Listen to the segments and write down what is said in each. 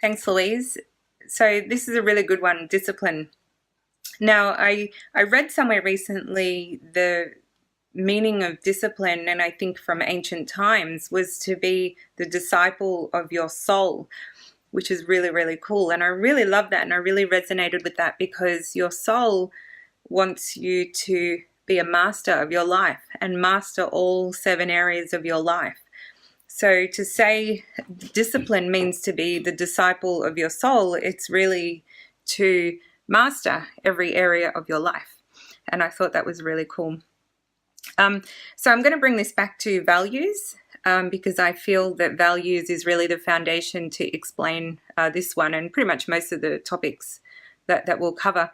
Thanks, Louise. So this is a really good one, discipline. Now, I read somewhere recently the meaning of discipline, and I think from ancient times, was to be the disciple of your soul, which is really, really cool. And I really love that, and I really resonated with that because your soul wants you to be a master of your life and master all 7 areas of your life. So to say discipline means to be the disciple of your soul, it's really to master every area of your life. And I thought that was really cool. So I'm going to bring this back to values because I feel that values is really the foundation to explain this one and pretty much most of the topics that we'll cover.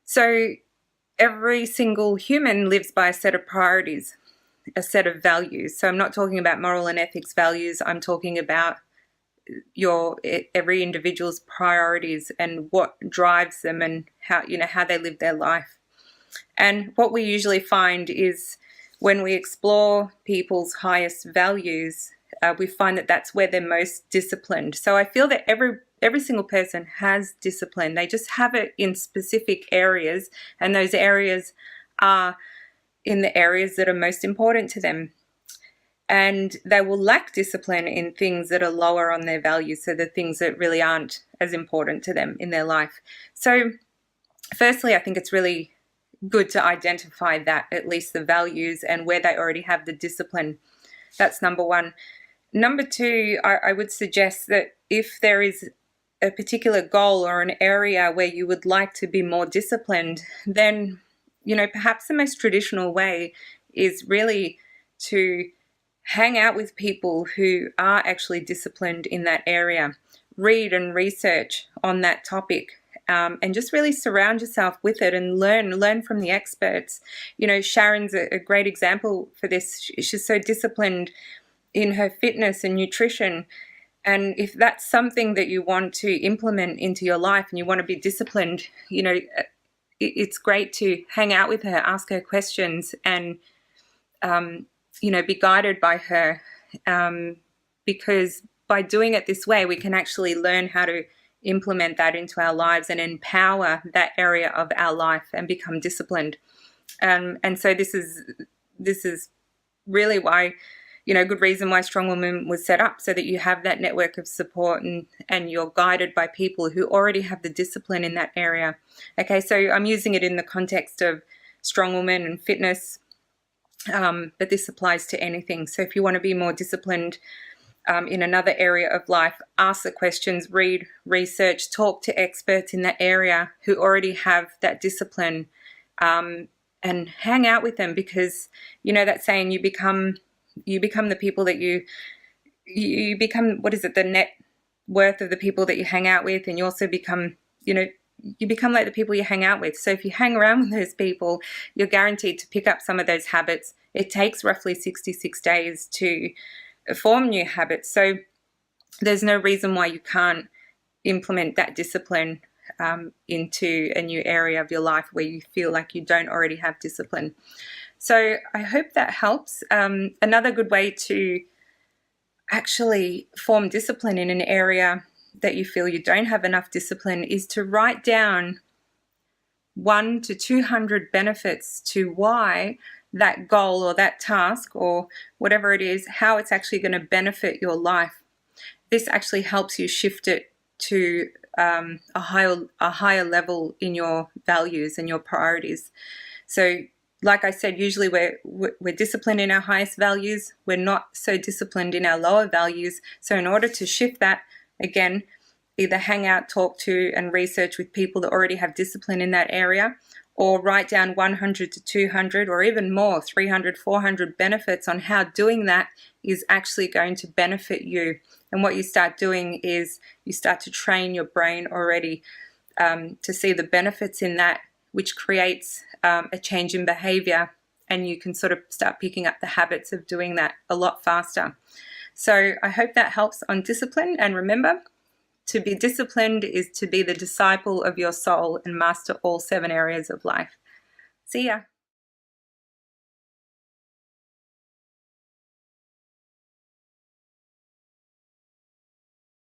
So every single human lives by a set of priorities, a set of values. So I'm not talking about moral and ethics values. I'm talking about every individual's priorities and what drives them and how they live their life. And what we usually find is when we explore people's highest values, we find that that's where they're most disciplined. So I feel that every single person has discipline. They just have it in specific areas, and those areas are in the areas that are most important to them. And they will lack discipline in things that are lower on their values, so the things that really aren't as important to them in their life. So firstly, I think it's really good to identify that, at least the values and where they already have the discipline. That's number one. Number two, I would suggest that if there is a particular goal or an area where you would like to be more disciplined, then perhaps the most traditional way is really to hang out with people who are actually disciplined in that area. Read and research on that topic, and just really surround yourself with it and learn from the experts. Sharon's a great example for this. She's so disciplined in her fitness and nutrition. And if that's something that you want to implement into your life and you want to be disciplined, it's great to hang out with her, ask her questions, and be guided by her, because by doing it this way, we can actually learn how to implement that into our lives and empower that area of our life and become disciplined. And so this is really why, good reason why Strong Woman was set up, so that you have that network of support and you're guided by people who already have the discipline in that area. Okay, so I'm using it in the context of Strong Woman and fitness, but this applies to anything. So if you want to be more disciplined in another area of life, ask the questions, read, research, talk to experts in that area who already have that discipline, and hang out with them, because that saying, you become the people that you become, the net worth of the people that you hang out with, and you also become, you become like the people you hang out with. So if you hang around with those people, you're guaranteed to pick up some of those habits. It takes roughly 66 days to form new habits. So there's no reason why you can't implement that discipline into a new area of your life where you feel like you don't already have discipline. So I hope that helps. Another good way to actually form discipline in an area that you feel you don't have enough discipline is to write down 100 to 200 benefits to why that goal or that task or whatever it is, how it's actually going to benefit your life. This actually helps you shift it to a higher level in your values and your priorities. So like I said, usually we're disciplined in our highest values. We're not so disciplined in our lower values. So in order to shift that, again, either hang out, talk to, and research with people that already have discipline in that area, or write down 100 to 200 or even more, 300, 400 benefits on how doing that is actually going to benefit you. And what you start doing is you start to train your brain already to see the benefits in that, which creates a change in behavior, and you can sort of start picking up the habits of doing that a lot faster. So I hope that helps on discipline. And remember, to be disciplined is to be the disciple of your soul and master all 7 areas of life. See ya.